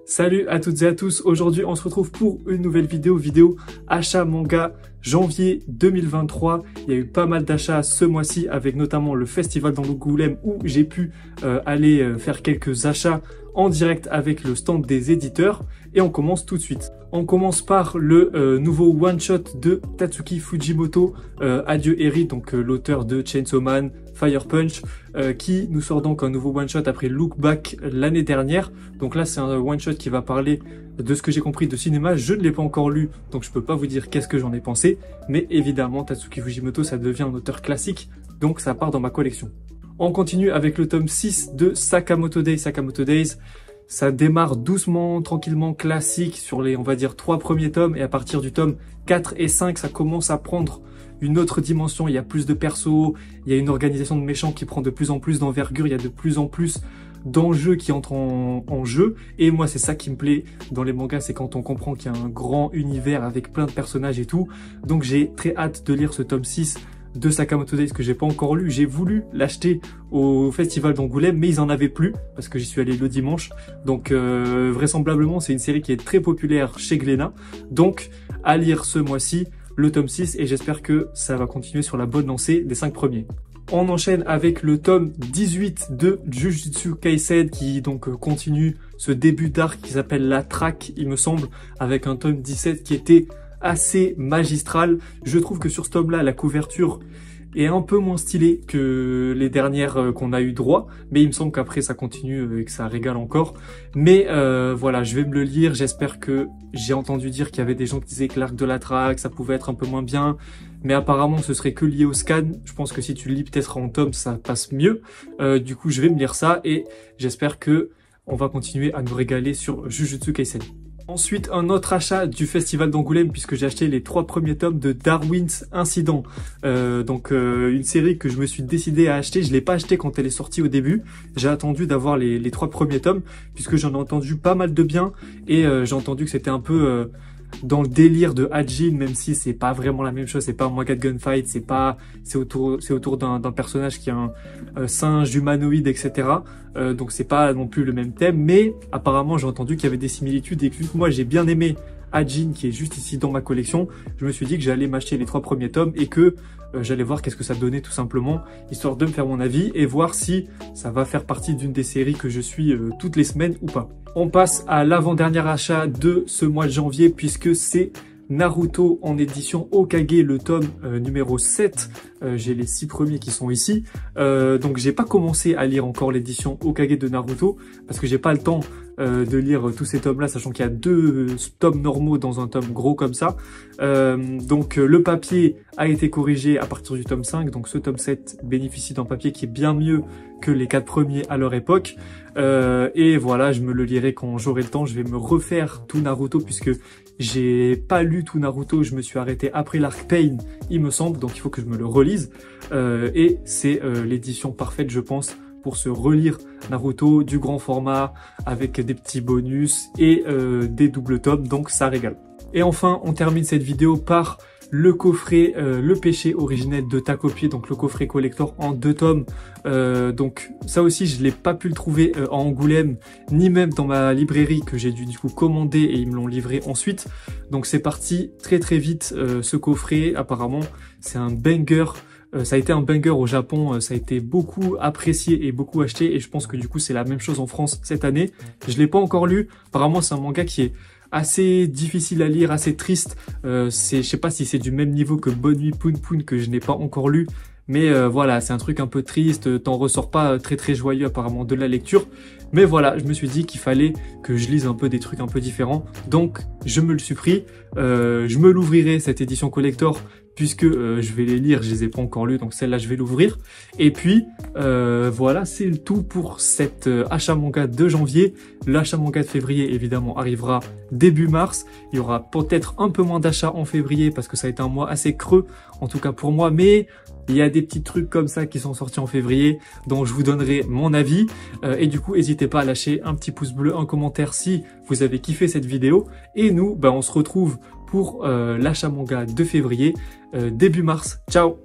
Salut à toutes et à tous, aujourd'hui on se retrouve pour une nouvelle vidéo achat manga janvier 2023. Il y a eu pas mal d'achats ce mois-ci avec notamment le festival d'Angoulême où j'ai pu aller faire quelques achats en direct avec le stand des éditeurs et on commence tout de suite. On commence par le nouveau one-shot de Tatsuki Fujimoto, Adieu Eri, donc l'auteur de Chainsaw Man, Fire Punch, qui nous sort donc un nouveau one-shot après Look Back l'année dernière. Donc là, c'est un one-shot qui va parler de ce que j'ai compris de cinéma. Je ne l'ai pas encore lu, donc je peux pas vous dire qu'est-ce que j'en ai pensé. Mais évidemment, Tatsuki Fujimoto, ça devient un auteur classique, donc ça part dans ma collection. On continue avec le tome 6 de Sakamoto Days. Sakamoto Days, ça démarre doucement, tranquillement, classique sur les, on va dire, 3 premiers tomes. Et à partir du tome 4 et 5, ça commence à prendre une autre dimension. Il y a plus de persos, il y a une organisation de méchants qui prend de plus en plus d'envergure, il y a de plus en plus d'enjeux qui entrent en jeu. Et moi, c'est ça qui me plaît dans les mangas, c'est quand on comprend qu'il y a un grand univers avec plein de personnages et tout. Donc j'ai très hâte de lire ce tome 6 de Sakamoto Days que j'ai pas encore lu. J'ai voulu l'acheter au festival d'Angoulême, mais ils en avaient plus parce que j'y suis allé le dimanche. Donc vraisemblablement, c'est une série qui est très populaire chez Glénat. Donc à lire ce mois-ci le tome 6 et j'espère que ça va continuer sur la bonne lancée des 5 premiers. On enchaîne avec le tome 18 de Jujutsu Kaisen qui donc continue ce début d'arc qui s'appelle La Traque, il me semble, avec un tome 17 qui était assez magistral. Je trouve que sur ce tome là la couverture est un peu moins stylée que les dernières qu'on a eu droit, mais il me semble qu'après ça continue et que ça régale encore. Mais voilà, je vais me le lire, j'espère que j'ai entendu dire qu'il y avait des gens qui disaient que l'arc de la traque ça pouvait être un peu moins bien, mais apparemment ce serait que lié au scan. Je pense que si tu le lis peut-être en tome ça passe mieux. Du coup je vais me lire ça et j'espère que on va continuer à nous régaler sur Jujutsu Kaisen. Ensuite, un autre achat du festival d'Angoulême puisque j'ai acheté les 3 premiers tomes de Darwin's Incident. Une série que je me suis décidé à acheter. Je l'ai pas acheté quand elle est sortie au début. J'ai attendu d'avoir les 3 premiers tomes puisque j'en ai entendu pas mal de bien et j'ai entendu que c'était un peu dans le délire de Hajin, même si c'est pas vraiment la même chose, c'est pas un manga de gunfight, c'est autour d'un personnage qui a un singe humanoïde, etc. Donc c'est pas non plus le même thème, mais apparemment j'ai entendu qu'il y avait des similitudes et que vu que moi j'ai bien aimé Hajin qui est juste ici dans ma collection, je me suis dit que j'allais m'acheter les 3 premiers tomes et que j'allais voir qu'est-ce que ça donnait tout simplement, histoire de me faire mon avis et voir si ça va faire partie d'une des séries que je suis toutes les semaines ou pas. On passe à l'avant-dernier achat de ce mois de janvier puisque c'est Naruto en édition Hokage, le tome numéro 7. J'ai les 6 premiers qui sont ici. Donc j'ai pas commencé à lire encore l'édition Hokage de Naruto parce que j'ai pas le temps de lire tous ces tomes là, sachant qu'il y a 2 tomes normaux dans un tome gros comme ça. Donc le papier a été corrigé à partir du tome 5, donc ce tome 7 bénéficie d'un papier qui est bien mieux que les 4 premiers à leur époque. Et voilà, je me le lirai quand j'aurai le temps. Je vais me refaire tout Naruto puisque j'ai pas lu tout Naruto, je me suis arrêté après l'arc Pain, il me semble, donc il faut que je me le relise. Et c'est l'édition parfaite, je pense, pour se relire Naruto, du grand format, avec des petits bonus et des doubles tomes, donc ça régale. Et enfin, on termine cette vidéo par le coffret Le Péché originel de Takopi, donc le coffret collector en 2 tomes. Donc ça aussi je l'ai pas pu le trouver à Angoulême ni même dans ma librairie que j'ai dû du coup commander et ils me l'ont livré ensuite. Donc c'est parti très vite ce coffret, apparemment c'est un banger. Ça a été un banger au Japon, ça a été beaucoup apprécié et beaucoup acheté et je pense que du coup c'est la même chose en France cette année. Je l'ai pas encore lu, apparemment c'est un manga qui est assez difficile à lire, assez triste. Je sais pas si c'est du même niveau que Bonne Nuit Poun Poun que je n'ai pas encore lu. Mais voilà, c'est un truc un peu triste, t'en ressors pas très joyeux apparemment de la lecture. Mais voilà, je me suis dit qu'il fallait que je lise un peu des trucs un peu différents. Donc je me le suis pris, je me l'ouvrirai cette édition collector puisque je vais les lire, je les ai pas encore lus, donc celle-là je vais l'ouvrir. Et puis voilà, c'est le tout pour cet achat manga de janvier. L'achat manga de février évidemment arrivera début mars. Il y aura peut-être un peu moins d'achats en février parce que ça a été un mois assez creux, en tout cas pour moi, mais il y a des petits trucs comme ça qui sont sortis en février dont je vous donnerai mon avis. Et du coup, n'hésitez pas à lâcher un petit pouce bleu, un commentaire si vous avez kiffé cette vidéo. Et nous, on se retrouve pour l'achat manga de février, début mars. Ciao!